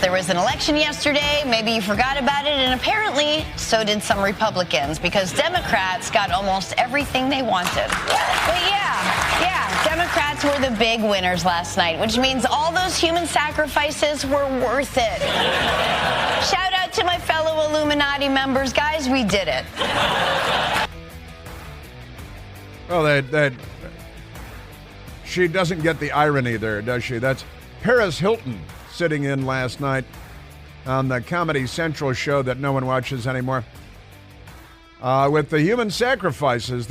there was an election yesterday. Maybe you forgot about it, and apparently so did some Republicans, because Democrats got almost everything they wanted. But yeah, Democrats were the big winners last night, which means all those human sacrifices were worth it. Shout out to my fellow Illuminati members. Guys, we did it. Well, she doesn't get the irony there, does she? That's Paris Hilton sitting in last night on the Comedy Central show that no one watches anymore. With the human sacrifices,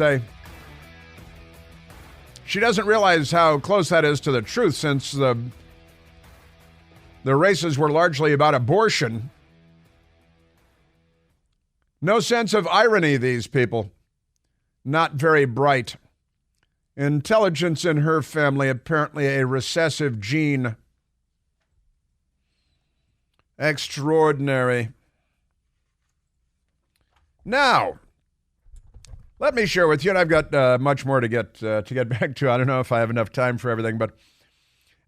she doesn't realize how close that is to the truth, since the races were largely about abortion. No sense of irony, these people. Not very bright. Intelligence in her family, apparently a recessive gene. Extraordinary. Now, let me share with you, and I've got much more to get back to. I don't know if I have enough time for everything, but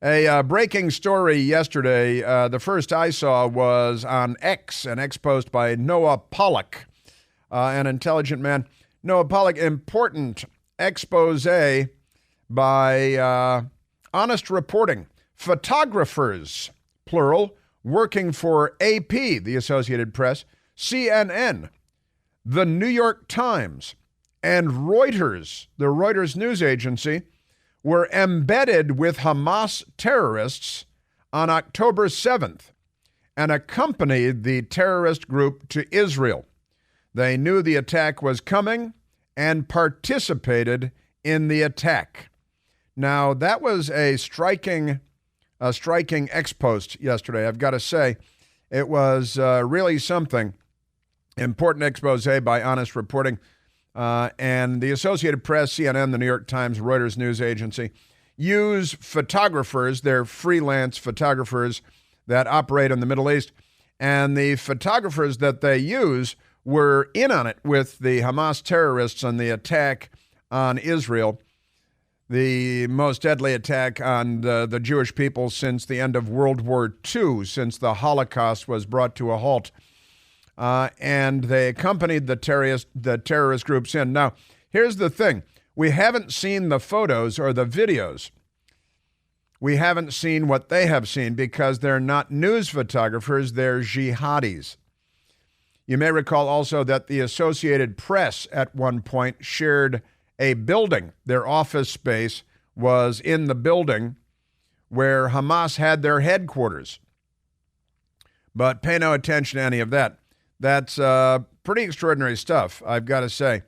a breaking story yesterday. The first I saw was on X, an X post by Noah Pollock, an intelligent man. Noah Pollock, important expose by Honest Reporting. Photographers, plural, working for AP, the Associated Press, CNN, the New York Times, and Reuters, the Reuters news agency, were embedded with Hamas terrorists on October 7th and accompanied the terrorist group to Israel. They knew the attack was coming and participated in the attack. Now, that was a striking ex-post yesterday. I've got to say, it was really something. Important expose by Honest Reporting. And the Associated Press, CNN, the New York Times, Reuters news agency use photographers. They're freelance photographers that operate in the Middle East. And the photographers that they use were in on it with the Hamas terrorists on the attack on Israel, the most deadly attack on the Jewish people since the end of World War II, since the Holocaust was brought to a halt. And they accompanied the terrorist groups in. Now, here's the thing. We haven't seen the photos or the videos. We haven't seen what they have seen because they're not news photographers, they're jihadis. You may recall also that the Associated Press at one point shared a building. Their office space was in the building where Hamas had their headquarters. But pay no attention to any of that. That's pretty extraordinary stuff, I've got to say.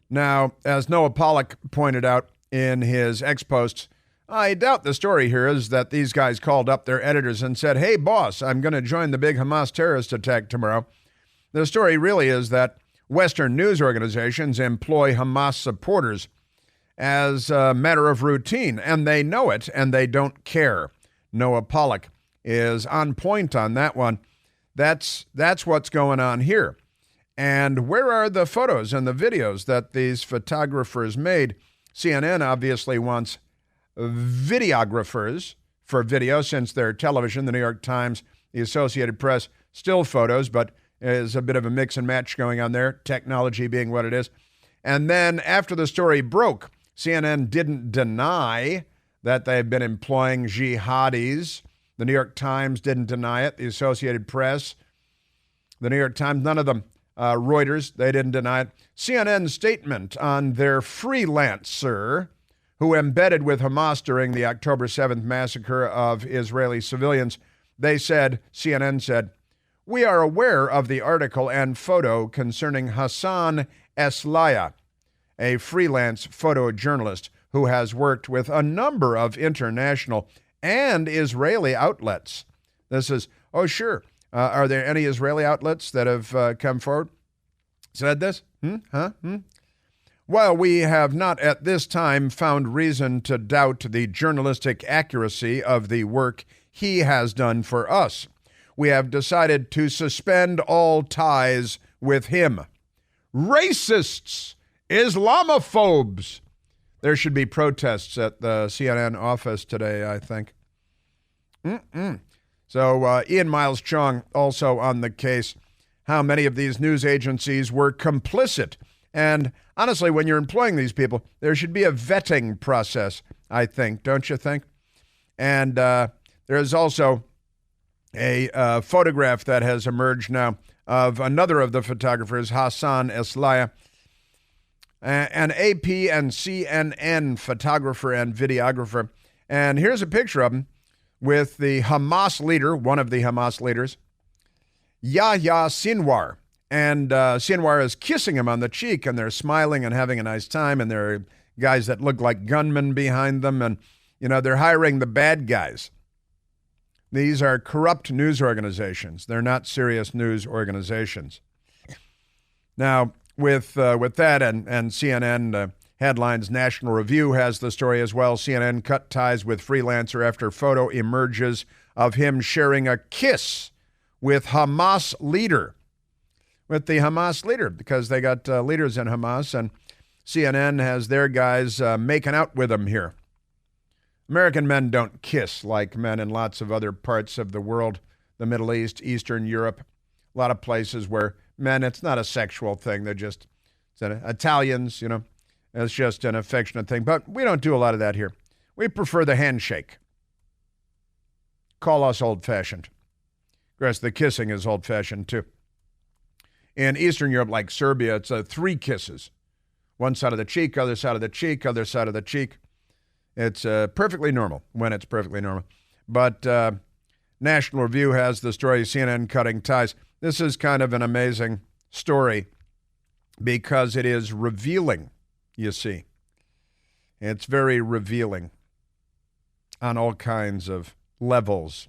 Now, as Noah Pollock pointed out in his ex-posts, I doubt the story here is that these guys called up their editors and said, "Hey, boss, I'm going to join the big Hamas terrorist attack tomorrow." The story really is that Western news organizations employ Hamas supporters as a matter of routine, and they know it, and they don't care. Noah Pollock is on point on that one. That's what's going on here. And where are the photos and the videos that these photographers made? CNN obviously wants videographers for video, since they're television. The New York Times, the Associated Press, still photos, but there's a bit of a mix and match going on there, technology being what it is. And then after the story broke, CNN didn't deny that they've been employing jihadis. The New York Times didn't deny it. The Associated Press, the New York Times, none of them. Reuters, they didn't deny it. CNN's statement on their freelancer who embedded with Hamas during the October 7th massacre of Israeli civilians, they said, CNN said, "We are aware of the article and photo concerning Hassan Eslaya, a freelance photojournalist who has worked with a number of international and Israeli outlets." This is, oh, sure. Are there any Israeli outlets that have come forward? Said this? While we have not at this time found reason to doubt the journalistic accuracy of the work he has done for us, we have decided to suspend all ties with him. Racists, Islamophobes. There should be protests at the CNN office today, I think. So Ian Miles Chong also on the case, how many of these news agencies were complicit. And honestly, when you're employing these people, there should be a vetting process, I think, don't you think? And there's also a photograph that has emerged now of another of the photographers, Hassan Eslaya, an AP and CNN photographer and videographer. And here's a picture of him with the Hamas leader, one of the Hamas leaders, Yahya Sinwar. And Sinwar is kissing him on the cheek, and they're smiling and having a nice time. And there are guys that look like gunmen behind them. And, you know, they're hiring the bad guys. These are corrupt news organizations. They're not serious news organizations. Now, with that and CNN headlines, National Review has the story as well. CNN cut ties with freelancer after photo emerges of him sharing a kiss with Hamas leader. With the Hamas leader, because they got leaders in Hamas, and CNN has their guys making out with them here. American men don't kiss like men in lots of other parts of the world, the Middle East, Eastern Europe, a lot of places where men, it's not a sexual thing. They're just, Italians, you know, it's just an affectionate thing. But we don't do a lot of that here. We prefer the handshake. Call us old-fashioned. Of course, the kissing is old-fashioned, too. In Eastern Europe, like Serbia, it's 3 kisses. One side of the cheek, other side of the cheek, other side of the cheek. It's perfectly normal when it's perfectly normal. But National Review has the story, CNN cutting ties. This is kind of an amazing story because it is revealing, you see. It's very revealing on all kinds of levels.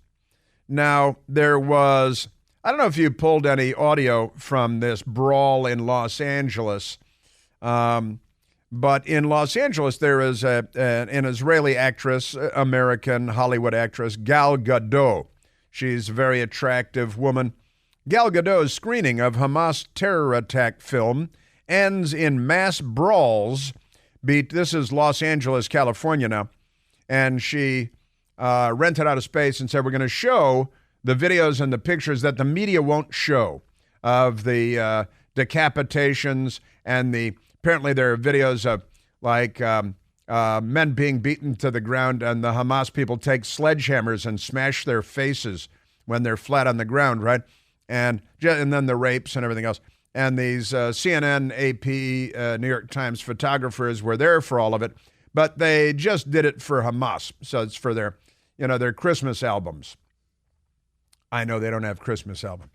Now, there was, I don't know if you pulled any audio from this brawl in Los Angeles, but in Los Angeles, there is an Israeli actress, American Hollywood actress, Gal Gadot. She's a very attractive woman. Gal Gadot's screening of Hamas terror attack film ends in mass brawls. This is Los Angeles, California now. And she rented out a space and said, we're going to show the videos and the pictures that the media won't show of the decapitations and apparently there are videos of like men being beaten to the ground, and the Hamas people take sledgehammers and smash their faces when they're flat on the ground, right? And then the rapes and everything else. And these CNN, AP, New York Times photographers were there for all of it, but they just did it for Hamas. So it's for their Christmas albums. I know they don't have Christmas albums.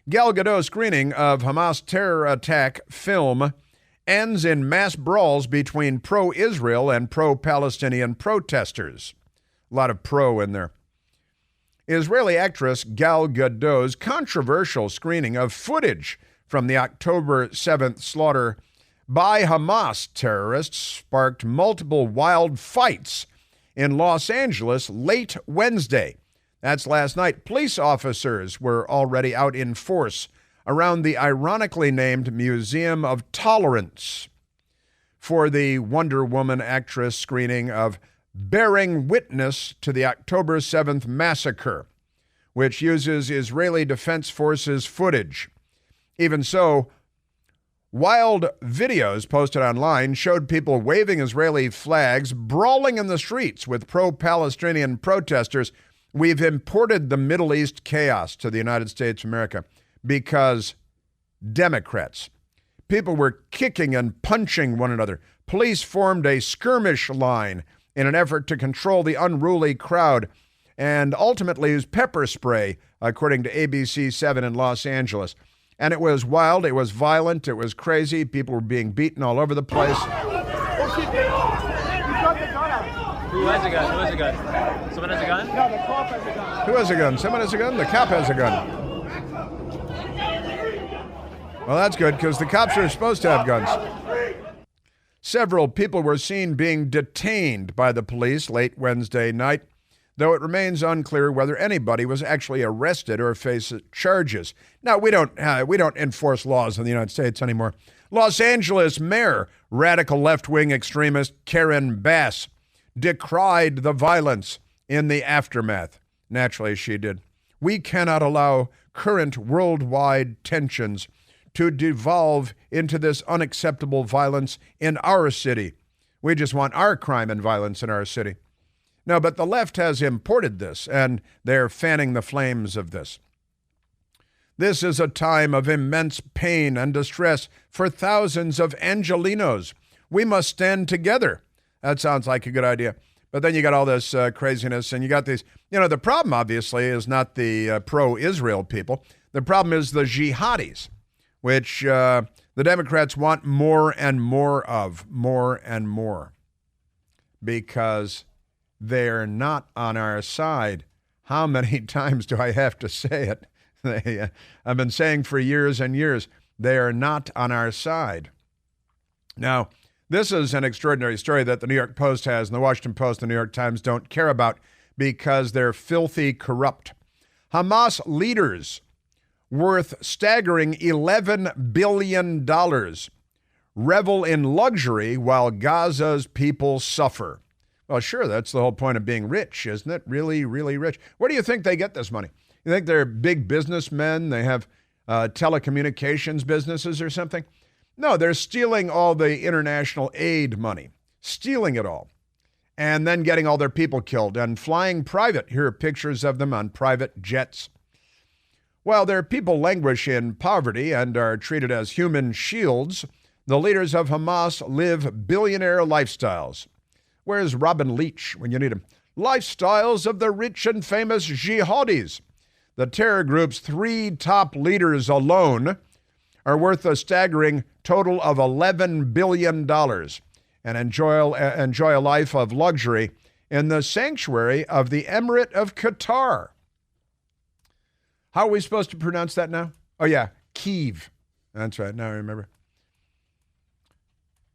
Gal Gadot's screening of Hamas terror attack film ends in mass brawls between pro-Israel and pro-Palestinian protesters. A lot of pro in there. Israeli actress Gal Gadot's controversial screening of footage from the October 7th slaughter by Hamas terrorists sparked multiple wild fights in Los Angeles late Wednesday. That's last night. Police officers were already out in force around the ironically named Museum of Tolerance for the Wonder Woman actress screening of Bearing Witness to the October 7th Massacre, which uses Israeli Defense Forces footage. Even so, wild videos posted online showed people waving Israeli flags, brawling in the streets with pro-Palestinian protesters. We've imported the Middle East chaos to the United States of America because Democrats, people were kicking and punching one another. Police formed a skirmish line in an effort to control the unruly crowd and ultimately used pepper spray, according to ABC 7 in Los Angeles. And it was wild, it was violent, it was crazy. People were being beaten all over the place. Who has a gun? Who has a gun? Someone has a gun? No, the cop has a gun. Who has a gun? Someone has a gun? The cop has a gun. Well, that's good, because the cops are supposed to have guns. Several people were seen being detained by the police late Wednesday night, though it remains unclear whether anybody was actually arrested or faced charges. Now, we don't enforce laws in the United States anymore. Los Angeles Mayor, radical left-wing extremist Karen Bass, decried the violence in the aftermath. Naturally, she did. We cannot allow current worldwide tensions to devolve into this unacceptable violence in our city. We just want our crime and violence in our city. No, but the left has imported this, and they're fanning the flames of this. This is a time of immense pain and distress for thousands of Angelenos. We must stand together. That sounds like a good idea. But then you got all this craziness, and you got these, the problem obviously is not the pro-Israel people. The problem is the jihadis, which the Democrats want more and more of, because they're not on our side. How many times do I have to say it? I've been saying for years and years, they are not on our side. Now, this is an extraordinary story that the New York Post has, and the Washington Post and the New York Times don't care about because they're filthy corrupt. Hamas leaders worth staggering $11 billion revel in luxury while Gaza's people suffer. Well, sure, that's the whole point of being rich, isn't it? Really, really rich. Where do you think they get this money? You think they're big businessmen? They have telecommunications businesses or something? No, they're stealing all the international aid money, stealing it all, and then getting all their people killed and flying private. Here are pictures of them on private jets. While their people languish in poverty and are treated as human shields, the leaders of Hamas live billionaire lifestyles. Where's Robin Leach when you need him? Lifestyles of the rich and famous jihadis. The terror group's 3 top leaders alone are worth a staggering total of $11 billion and enjoy a life of luxury in the sanctuary of the Emirate of Qatar. How are we supposed to pronounce that now? Oh, yeah, Kyiv. That's right, now I remember.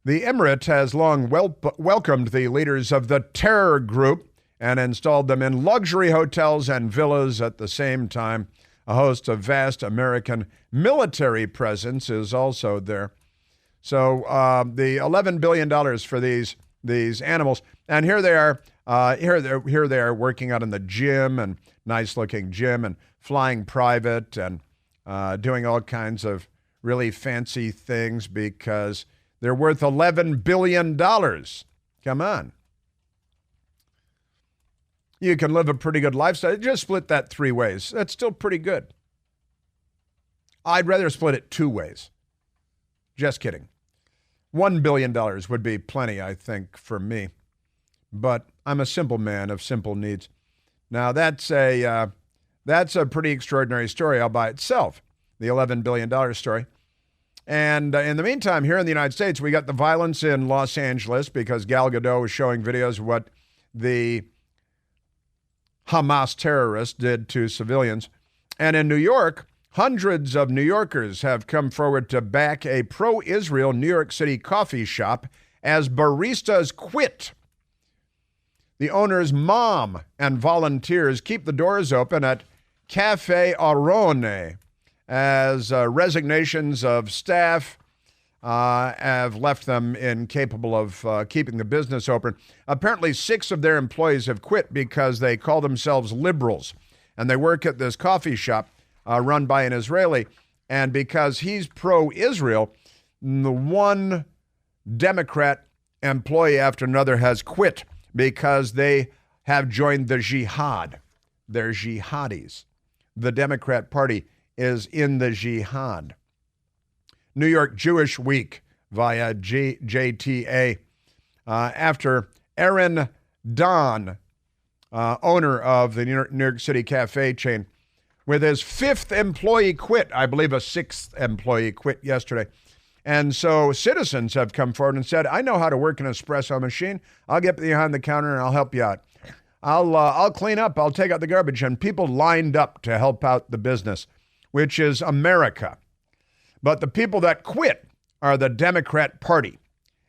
The Emirate has long welcomed the leaders of the terror group and installed them in luxury hotels and villas at the same time. A host of vast American military presence is also there. So the $11 billion for these animals, and here they are. Here they are working out in the gym, and nice-looking gym, and flying private, and doing all kinds of really fancy things because they're worth $11 billion. Come on. You can live a pretty good lifestyle. Just split that 3 ways. That's still pretty good. I'd rather split it 2 ways. Just kidding. $1 billion would be plenty, I think, for me. But I'm a simple man of simple needs. Now, that's a pretty extraordinary story all by itself, the $11 billion story. And in the meantime, here in the United States, we got the violence in Los Angeles because Gal Gadot was showing videos of what the Hamas terrorists did to civilians. And in New York, hundreds of New Yorkers have come forward to back a pro-Israel New York City coffee shop as baristas quit. The owner's mom and volunteers keep the doors open at Cafe Arone as resignations of staff have left them incapable of keeping the business open. Apparently, 6 of their employees have quit because they call themselves liberals, and they work at this coffee shop run by an Israeli. And because he's pro-Israel, the one Democrat employee after another has quit because they have joined the jihad. They're jihadis. The Democrat Party is in the jihad. New York Jewish Week via JTA. After Aaron Don, owner of the New York City cafe chain, with his 5th employee quit. I believe a 6th employee quit yesterday. And so citizens have come forward and said, I know how to work an espresso machine. I'll get behind the counter and I'll help you out. I'll clean up. I'll take out the garbage. And people lined up to help out the business, which is America. But the people that quit are the Democrat Party,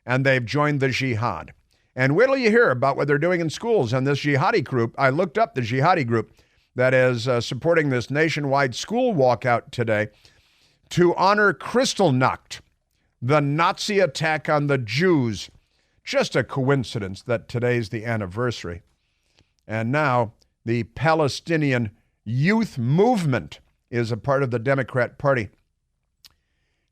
and they've joined the jihad. And wait till you hear about what they're doing in schools. And this jihadi group, I looked up the jihadi group that is supporting this nationwide school walkout today to honor Kristallnacht, the Nazi attack on the Jews. Just a coincidence that today's the anniversary. And now The Palestinian Youth Movement is a part of the Democrat Party.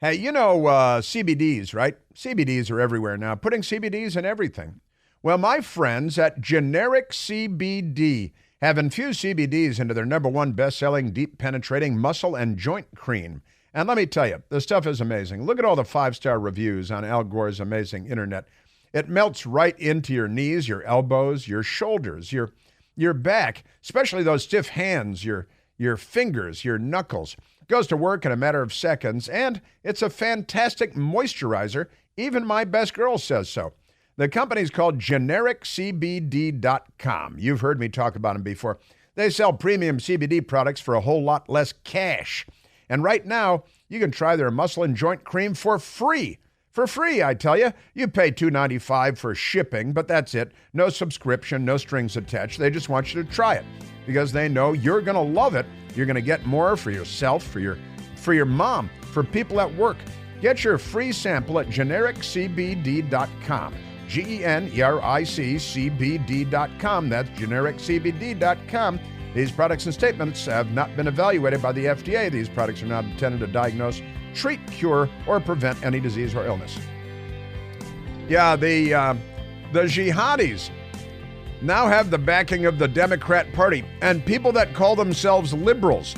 Hey, you know CBDs, right? CBDs are everywhere now, putting CBDs in everything. Well, my friends at Generic CBD have infused CBDs into their #1 best-selling, deep-penetrating muscle and joint cream. And let me tell you, the stuff is amazing. Look at all the 5-star reviews on Al Gore's amazing internet. It melts right into your knees, your elbows, your shoulders, your back, especially those stiff hands, your fingers, your knuckles. It goes to work in a matter of seconds, and it's a fantastic moisturizer. Even my best girl says so. The company's called GenericCBD.com. You've heard me talk about them before. They sell premium CBD products for a whole lot less cash. And right now, you can try their muscle and joint cream for free. For free, I tell you. You pay $2.95 for shipping, but that's it. No subscription, no strings attached. They just want you to try it because they know you're going to love it. You're going to get more for yourself, for your mom, for people at work. Get your free sample at GenericCBD.com. GenericCBD.com. That's GenericCBD.com. These products and statements have not been evaluated by the FDA. These products are not intended to diagnose, treat, cure, or prevent any disease or illness. Yeah, the jihadis now have the backing of the Democrat Party and people that call themselves liberals.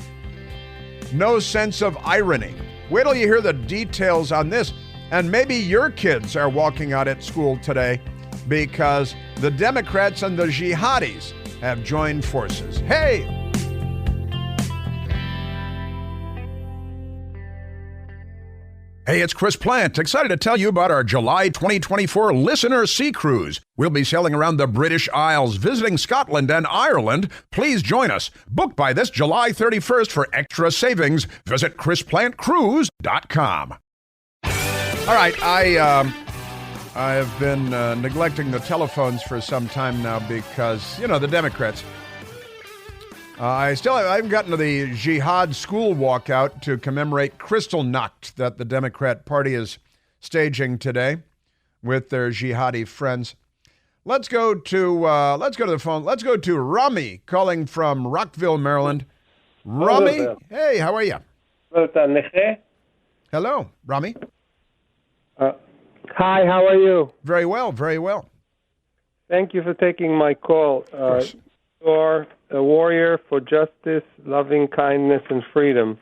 No sense of irony. Wait till you hear the details on this. And maybe your kids are walking out at school today because the Democrats and the jihadis have joined forces. Hey! Hey, it's Chris Plant. Excited to tell you about our July 2024 Listener Sea Cruise. We'll be sailing around the British Isles, visiting Scotland and Ireland. Please join us. Book by this July 31st for extra savings. Visit ChrisPlantCruise.com. All right, I have been neglecting the telephones for some time now because, you know, the Democrats. I haven't gotten to the Jihad school walkout to commemorate Kristallnacht that the Democrat Party is staging today with their jihadi friends. Let's go to the phone. Let's go to Rami calling from Rockville, Maryland. Rami, hey, how are you? Hello, Rami. Hi, how are you? Very well, very well. Thank you for taking my call. You're a warrior for justice, loving kindness, and freedom.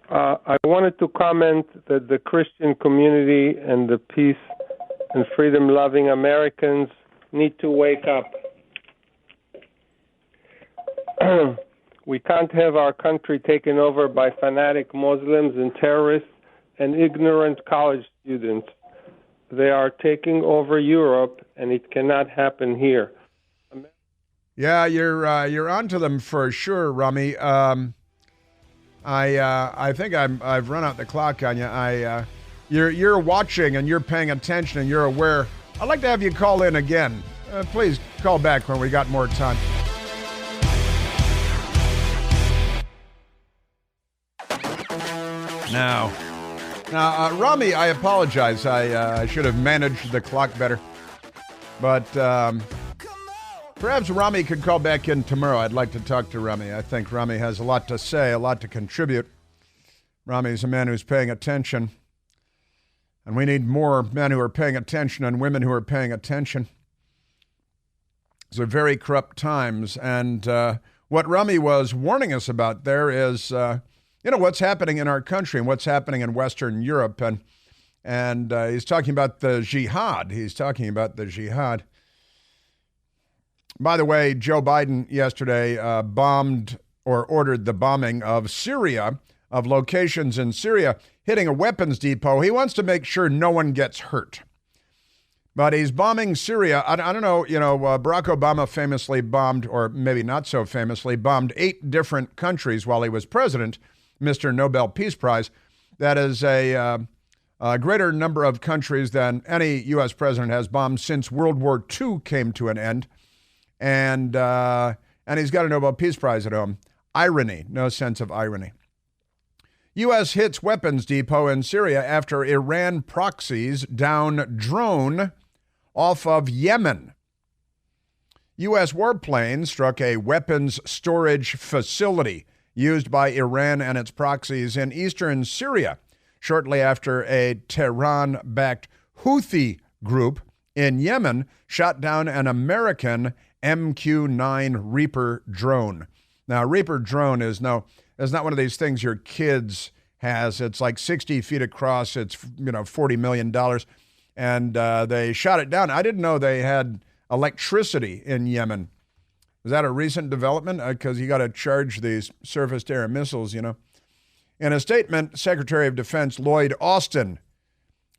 I wanted to comment that the Christian community and the peace and freedom-loving Americans need to wake up. We can't have our country taken over by fanatic Muslims and terrorists and ignorant college students. They are taking over Europe, and it cannot happen here. Yeah, you're onto them for sure, Rami. I think I've run out the clock on you. You're watching and you're paying attention and you're aware. I'd like to have you call in again. Please call back when we got more time. Now, Rami, I apologize. I should have managed the clock better. But perhaps Rami could call back in tomorrow. I'd like to talk to Rami. I think Rami has a lot to say, a lot to contribute. Rami is a man who's paying attention. And we need more men who are paying attention and women who are paying attention. These are very corrupt times. And what Rami was warning us about there is what's happening in our country and what's happening in Western Europe. And he's talking about the jihad. By the way, Joe Biden yesterday bombed or ordered the bombing of Syria, of locations in Syria, hitting a weapons depot. He wants to make sure no one gets hurt. But he's bombing Syria. I don't know, Barack Obama famously bombed, or maybe not so famously, bombed 8 different countries while he was president, Mr. Nobel Peace Prize. That is a greater number of countries than any U.S. president has bombed since World War II came to an end. And he's got a Nobel Peace Prize at home. Irony, no sense of irony. U.S. hits weapons depot in Syria after Iran proxies down drone off of Yemen. U.S. warplanes struck a weapons storage facility used by Iran and its proxies in eastern Syria shortly after a Tehran-backed Houthi group in Yemen shot down an American MQ-9 Reaper drone. Now, Reaper drone is not one of these things your kids has. It's like 60 feet across. It's, $40 million. And they shot it down. I didn't know they had electricity in Yemen. Is that a recent development? Because you got to charge these surface-to-air missiles, In a statement, Secretary of Defense Lloyd Austin,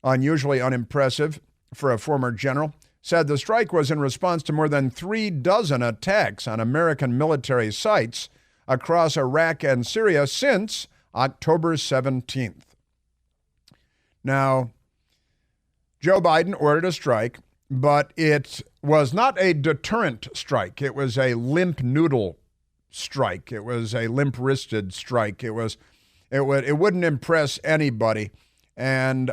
unusually unimpressive for a former general, said the strike was in response to more than 36 attacks on American military sites across Iraq and Syria since October 17th. Now, Joe Biden ordered a strike, but it was not a deterrent strike. It was a limp noodle strike. It was a limp-wristed strike. It wouldn't impress anybody, and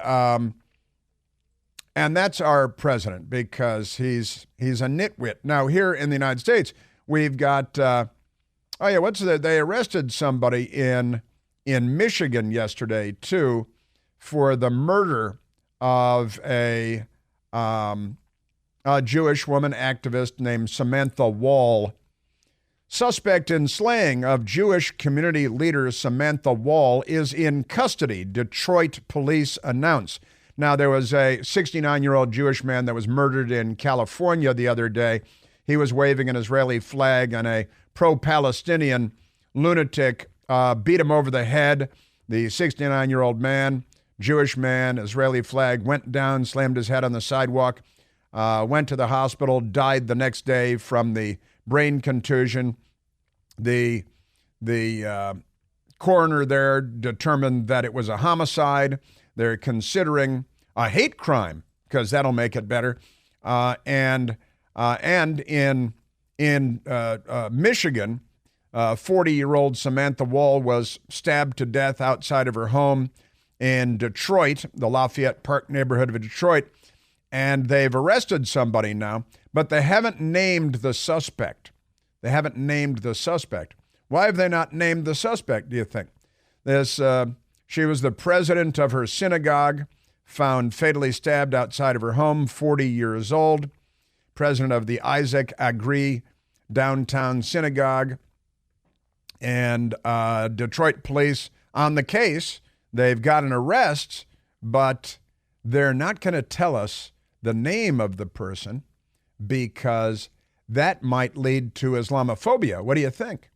that's our president because he's a nitwit. Now here in the United States, we've got they arrested somebody in Michigan yesterday too for the murder of a Jewish woman activist named Samantha Wall. Suspect in slaying of Jewish community leader Samantha Wall is in custody, Detroit police announced. Now, there was a 69-year-old Jewish man that was murdered in California the other day. He was waving an Israeli flag, and a pro-Palestinian lunatic beat him over the head. The 69-year-old man, Jewish man, Israeli flag, went down, slammed his head on the sidewalk, went to the hospital, died the next day from the brain contusion. The coroner there determined that it was a homicide. They're considering a hate crime because that'll make it better. And in Michigan, 40-year-old Samantha Wall was stabbed to death outside of her home in Detroit, the Lafayette Park neighborhood of Detroit. And they've arrested somebody now, but they haven't named the suspect. Why have they not named the suspect, do you think? She was the president of her synagogue, found fatally stabbed outside of her home, 40 years old. President of the Isaac Agri downtown synagogue. And Detroit police on the case. They've got an arrest, but they're not going to tell us the name of the person because that might lead to Islamophobia. What do you think?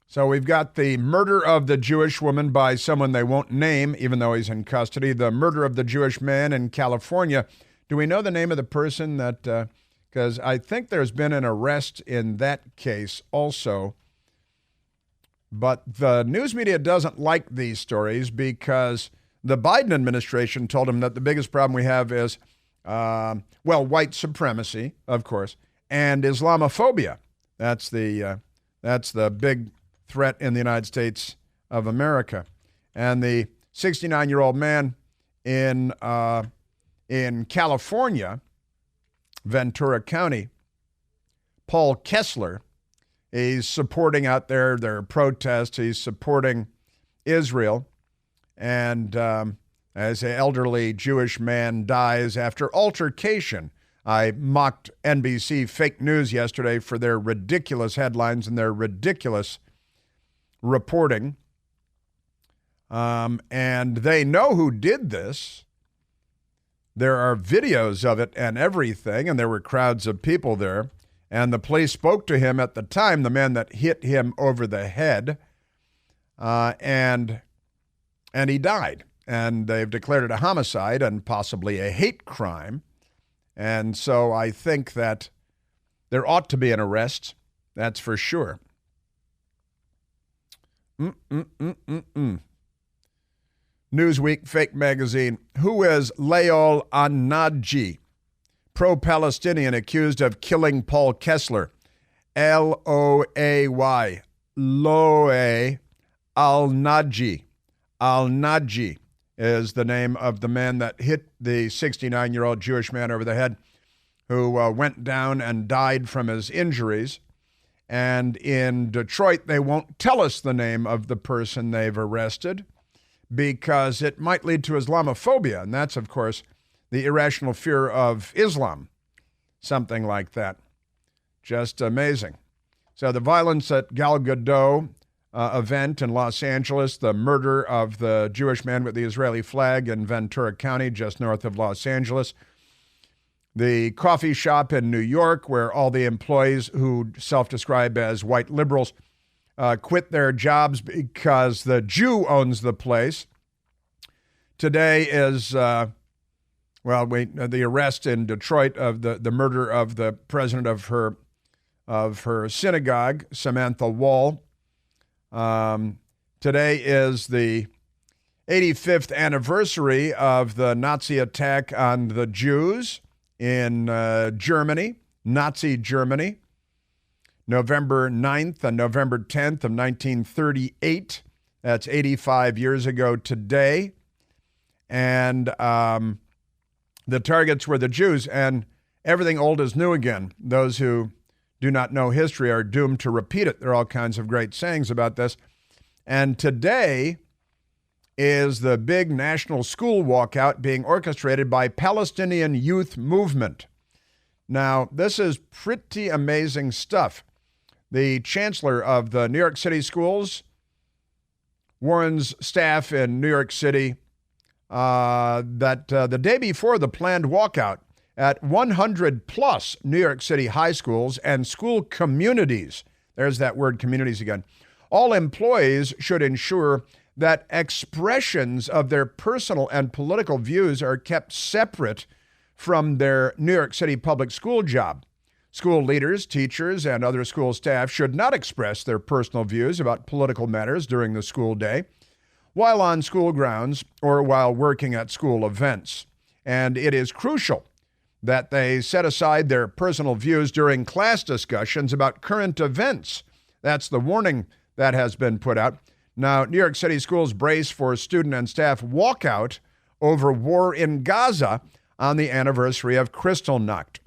So we've got the murder of the Jewish woman by someone they won't name, even though he's in custody. The murder of the Jewish man in California. Do we know the name of the person that, because I think there's been an arrest in that case also. But the news media doesn't like these stories because the Biden administration told them that the biggest problem we have is, white supremacy, of course, and Islamophobia. That's the big threat in the United States of America. And the 69-year-old man in California, Ventura County, Paul Kessler, he's supporting out there their protests. He's supporting Israel. And as an elderly Jewish man dies after altercation. I mocked NBC fake news yesterday for their ridiculous headlines and their ridiculous reporting. And they know who did this. There are videos of it and everything, and there were crowds of people there. And the police spoke to him at the time, the man that hit him over the head, and he died. And they've declared it a homicide and possibly a hate crime. And so I think that there ought to be an arrest. That's for sure. Newsweek fake magazine. Who is Laol Al-Nadji, pro-Palestinian accused of killing Paul Kessler? L-O-A-Y. Loe Al-Nadji. Al-Nadji is the name of the man that hit the 69-year-old Jewish man over the head. who went down and died from his injuries. And in Detroit, they won't tell us the name of the person they've arrested because it might lead to Islamophobia. And that's, of course, the irrational fear of Islam, something like that. Just amazing. So the violence at Gal Gadot event in Los Angeles, the murder of the Jewish man with the Israeli flag in Ventura County, just north of Los Angeles, the coffee shop in New York where all the employees who self-describe as white liberals quit their jobs because the Jew owns the place. Today is, the arrest in Detroit of the murder of the president of her synagogue, Samantha Wall. Today is the 85th anniversary of the Nazi attack on the Jews in Germany, Nazi Germany, November 9th and November 10th of 1938. That's 85 years ago today. And the targets were the Jews, and everything old is new again. Those who do not know history are doomed to repeat it. There are all kinds of great sayings about this. And today is the big national school walkout being orchestrated by Palestinian Youth Movement. Now, this is pretty amazing stuff. The chancellor of the New York City schools warns staff in New York City that the day before the planned walkout at 100 plus New York City high schools and school communities, there's that word communities again, all employees should ensure that expressions of their personal and political views are kept separate from their New York City public school job. School leaders, teachers, and other school staff should not express their personal views about political matters during the school day, while on school grounds or while working at school events. And it is crucial that they set aside their personal views during class discussions about current events. That's the warning that has been put out. Now, New York City schools brace for student and staff walkout over war in Gaza on the anniversary of Kristallnacht.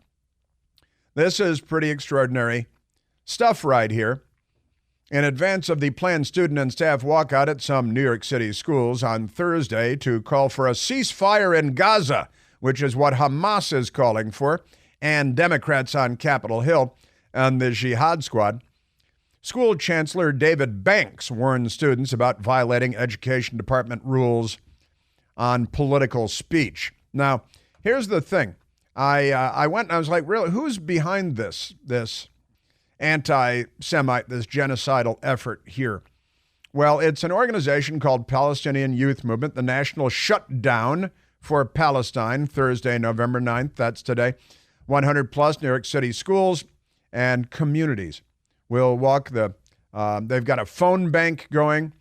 This is pretty extraordinary stuff right here. In advance of the planned student and staff walkout at some New York City schools on Thursday to call for a ceasefire in Gaza, which is what Hamas is calling for, and Democrats on Capitol Hill and the Jihad Squad, School Chancellor David Banks warned students about violating Education Department rules on political speech. Now, here's the thing. I went and I was like, really, who's behind this anti-Semite, this genocidal effort here? Well, it's an organization called Palestinian Youth Movement, the National Shutdown for Palestine, Thursday, November 9th. That's today. 100 plus New York City schools and communities will walk they've got a phone bank going.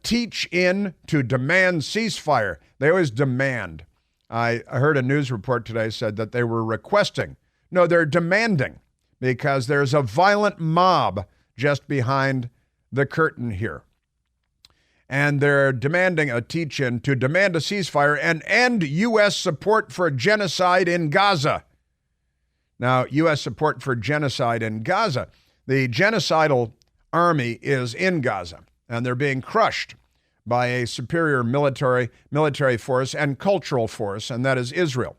Teach in to demand ceasefire. They always demand. I heard a news report today said that they were requesting. No, they're demanding because there's a violent mob just behind the curtain here. And they're demanding a teach-in to demand a ceasefire and end U.S. support for genocide in Gaza. Now, U.S. support for genocide in Gaza. The genocidal army is in Gaza, and they're being crushed by a superior military force and cultural force, and that is Israel.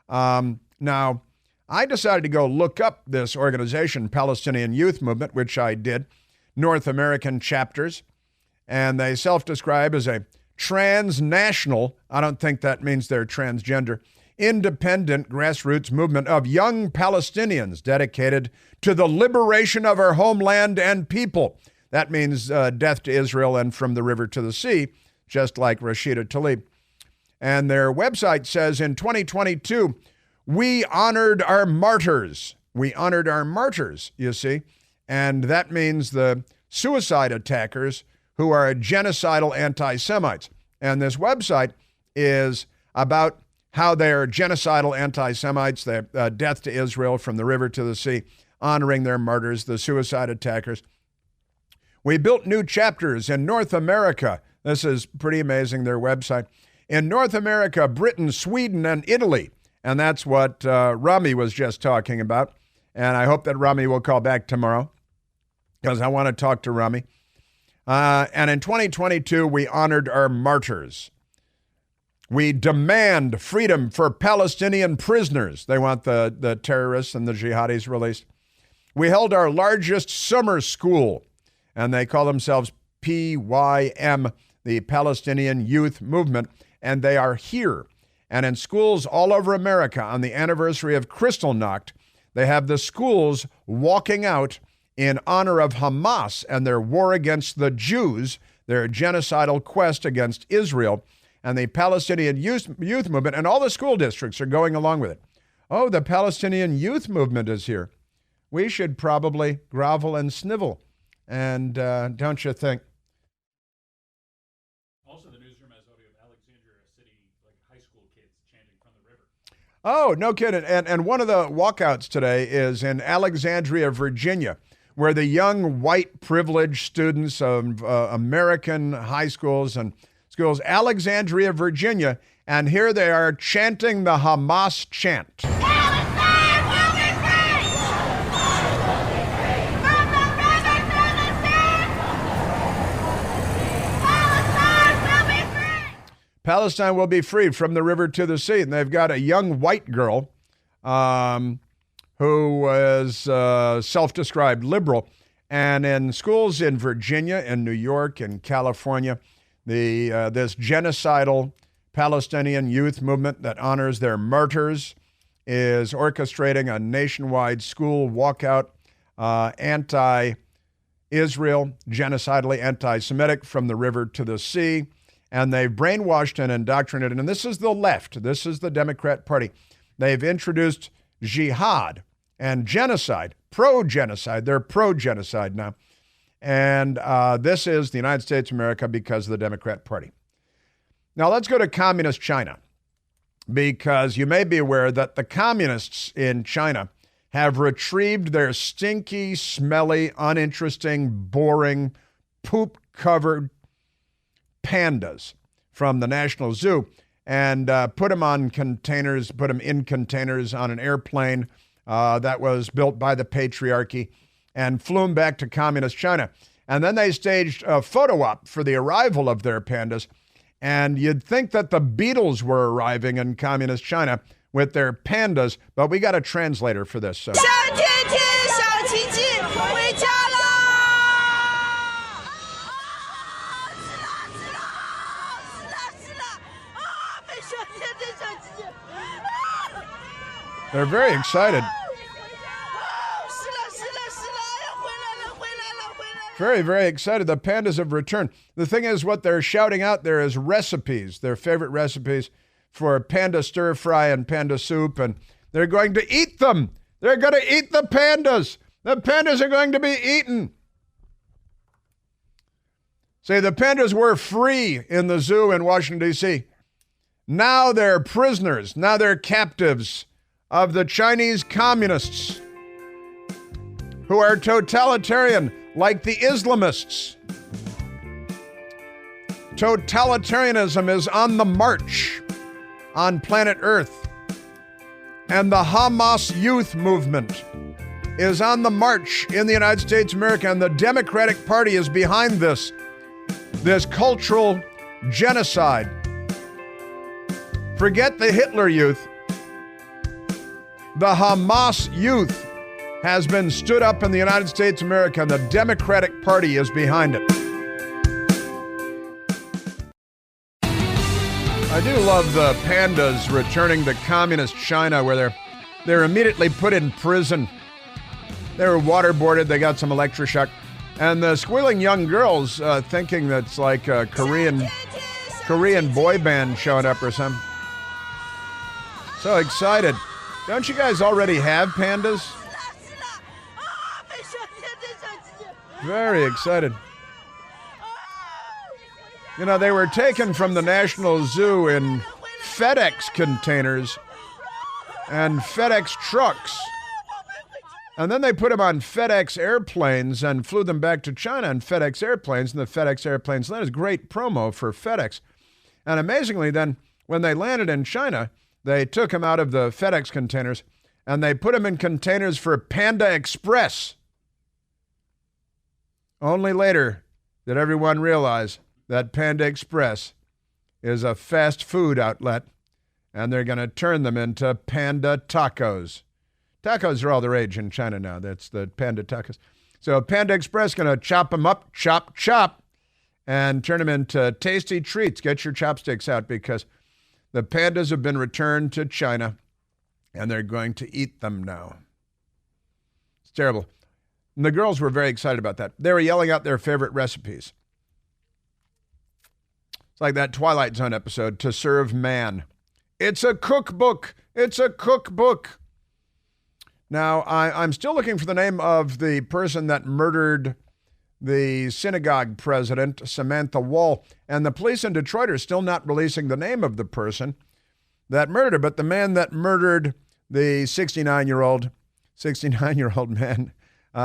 Now, I decided to go look up this organization, Palestinian Youth Movement, which I did, North American chapters, and they self-describe as a transnational, I don't think that means they're transgender, independent grassroots movement of young Palestinians dedicated to the liberation of our homeland and people. That means death to Israel and from the river to the sea, just like Rashida Tlaib. And their website says in 2022, we honored our martyrs. We honored our martyrs, you see. And that means the suicide attackers who are genocidal anti-Semites. And this website is about how they are genocidal anti-Semites, their death to Israel from the river to the sea, honoring their martyrs, the suicide attackers. We built new chapters in North America. This is pretty amazing, their website. In North America, Britain, Sweden, and Italy, And that's what Rami was just talking about. And I hope that Rami will call back tomorrow because I want to talk to Rami. And in 2022, we honored our martyrs. We demand freedom for Palestinian prisoners. They want the terrorists and the jihadis released. We held our largest summer school, and they call themselves PYM, the Palestinian Youth Movement, and they are here. And in schools all over America, on the anniversary of Kristallnacht, they have the schools walking out in honor of Hamas and their war against the Jews, their genocidal quest against Israel, and the Palestinian youth movement, and all the school districts are going along with it. Oh, the Palestinian youth movement is here. We should probably grovel and snivel, and don't you think? Also, the newsroom has audio of Alexandria City, like high school kids chanting from the river. Oh, no kidding. And one of the walkouts today is in Alexandria, Virginia, where the young white privileged students of American high schools and schools, Alexandria, Virginia, and here they are chanting the Hamas chant. Palestine will be free! From the river to the sea! Palestine will be free! Palestine will be free from the river to the sea. And they've got a young white girl who is self-described liberal. And in schools in Virginia, in New York, in California, this genocidal Palestinian youth movement that honors their martyrs is orchestrating a nationwide school walkout, anti-Israel, genocidally anti-Semitic, from the river to the sea. And they've brainwashed and indoctrinated, and this is the left, this is the Democrat Party. They've introduced jihad and genocide, pro-genocide. They're pro-genocide now. And this is the United States of America because of the Democrat Party. Now let's go to communist China, because you may be aware that the communists in China have retrieved their stinky, smelly, uninteresting, boring, poop-covered pandas from the National Zoo and put them in containers on an airplane that was built by the patriarchy and flew them back to communist China. And then they staged a photo op for the arrival of their pandas. And you'd think that the Beatles were arriving in communist China with their pandas, but we got a translator for this. So. 小天天，小奇迹，回家啦！是啦！啊，没小天天，小奇迹。 They're very excited. Very, very excited. The pandas have returned. The thing is, what they're shouting out there is recipes, their favorite recipes for panda stir fry and panda soup, and they're going to eat them. They're going to eat the pandas. The pandas are going to be eaten. See, the pandas were free in the zoo in Washington, D.C. Now they're prisoners. Now they're captives of the Chinese communists who are totalitarian, like the Islamists. Totalitarianism is on the march on planet Earth. And the Hamas youth movement is on the march in the United States of America, and the Democratic Party is behind this cultural genocide. Forget the Hitler Youth. The Hamas Youth has been stood up in the United States of America, and the Democratic Party is behind it. I do love the pandas returning to communist China, where they're immediately put in prison. They were waterboarded, they got some electroshock, and the squealing young girls thinking that's like a Korean boy band showing up or something. So excited. Don't you guys already have pandas? Very excited. You know, they were taken from the National Zoo in FedEx containers and FedEx trucks. And then they put them on FedEx airplanes and flew them back to China on FedEx airplanes, and the FedEx airplanes landed. Great promo for FedEx. And amazingly then, when they landed in China, They took them out of the FedEx containers and they put them in containers for Panda Express. Only later did everyone realize that Panda Express is a fast food outlet, and they're going to turn them into Panda Tacos. Tacos are all the rage in China now. That's the Panda Tacos. So Panda Express going to chop them up, chop, and turn them into tasty treats. Get your chopsticks out because the pandas have been returned to China, and they're going to eat them now. It's terrible. And the girls were very excited about that. They were yelling out their favorite recipes. It's like that Twilight Zone episode, To Serve Man. It's a cookbook. It's a cookbook. Now, I'm still looking for the name of the person that murdered the synagogue president, Samantha Wall. And the police in Detroit are still not releasing the name of the person that murdered her. But the man that murdered the 69-year-old man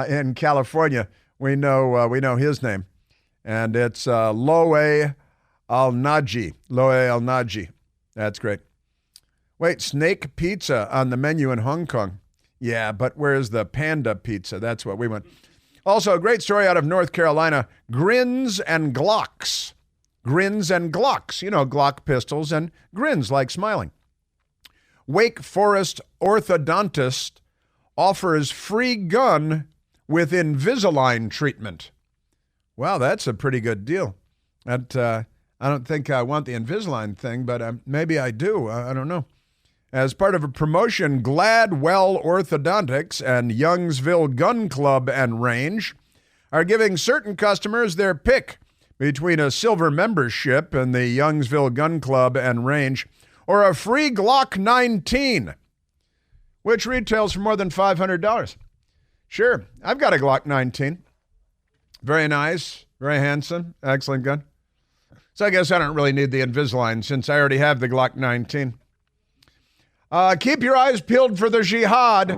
in California, we know his name. And it's Loe Al-Naji. Loe Al-Naji. That's great. Wait, snake pizza on the menu in Hong Kong. Yeah, but where's the panda pizza? That's what we want. Also, a great story out of North Carolina. Grins and Glocks. Grins and Glocks. You know, Glock pistols and grins like smiling. Wake Forest orthodontist offers free gun with Invisalign treatment. Wow, that's a pretty good deal. I don't think I want the Invisalign thing, but maybe I do. I don't know. As part of a promotion, Gladwell Orthodontics and Youngsville Gun Club and Range are giving certain customers their pick between a silver membership in the Youngsville Gun Club and Range or a free Glock 19, which retails for more than $500. Sure, I've got a Glock 19. Very nice, very handsome, excellent gun. So I guess I don't really need the Invisalign since I already have the Glock 19. Keep your eyes peeled for the jihad.